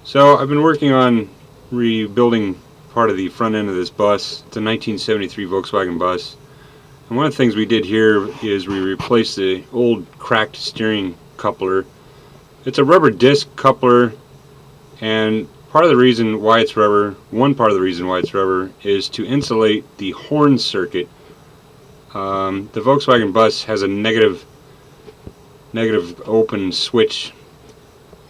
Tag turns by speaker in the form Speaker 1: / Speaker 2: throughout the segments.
Speaker 1: So I've been working on rebuilding part of the front end of this bus. It's a 1973 Volkswagen bus. And one of the things we did here is we replaced the old cracked steering coupler. It's a rubber disc coupler, and part of the reason why it's rubber, one part of the reason why it's rubber, is to insulate the horn circuit. The Volkswagen bus has a negative open switch,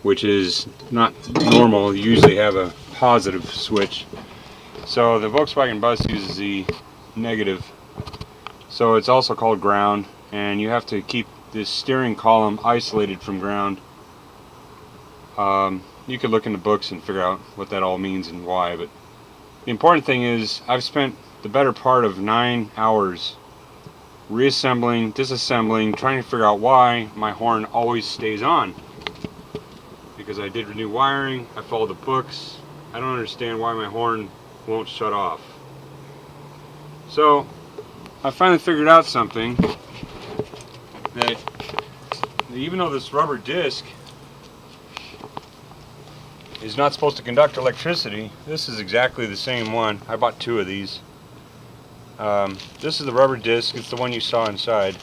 Speaker 1: which is not normal. You usually have a positive switch. So the Volkswagen bus uses the negative. So it's also called ground, and you have to keep this steering column isolated from ground. You could look in the books and figure out what that all means and why, but the important thing is I've spent the better part of 9 hours reassembling, disassembling, trying to figure out why my horn always stays on. Because I did new wiring, I followed the books, I don't understand why my horn won't shut off. So I finally figured out something, that even though this rubber disc is not supposed to conduct electricity, this is exactly the same one. I bought 2 of these. This is the rubber disc. It's the one you saw inside.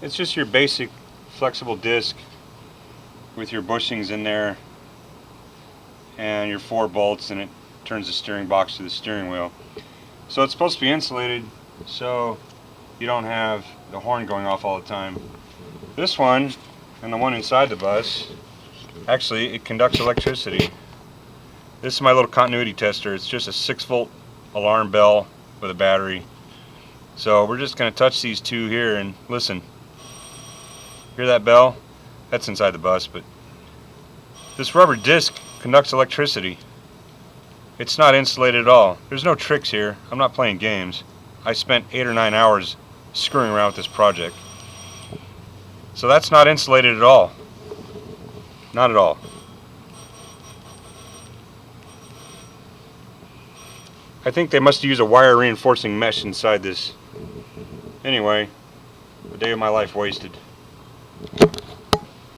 Speaker 1: It's just your basic flexible disc with your bushings in there and your 4 bolts, and it turns the steering box to the steering wheel. So it's supposed to be insulated so you don't have the horn going off all the time. This one and the one inside the bus, actually it conducts electricity. This is my little continuity tester. It's just a 6-volt alarm bell with a battery. So we're just going to touch these 2 here and listen. Hear that bell? That's inside the bus, but this rubber disc conducts electricity. It's not insulated at all. There's no tricks here. I'm not playing games. I spent 8 or 9 hours screwing around with this project. So that's not insulated at all. Not at all. I think they must use a wire reinforcing mesh inside this. Anyway, a day of my life wasted.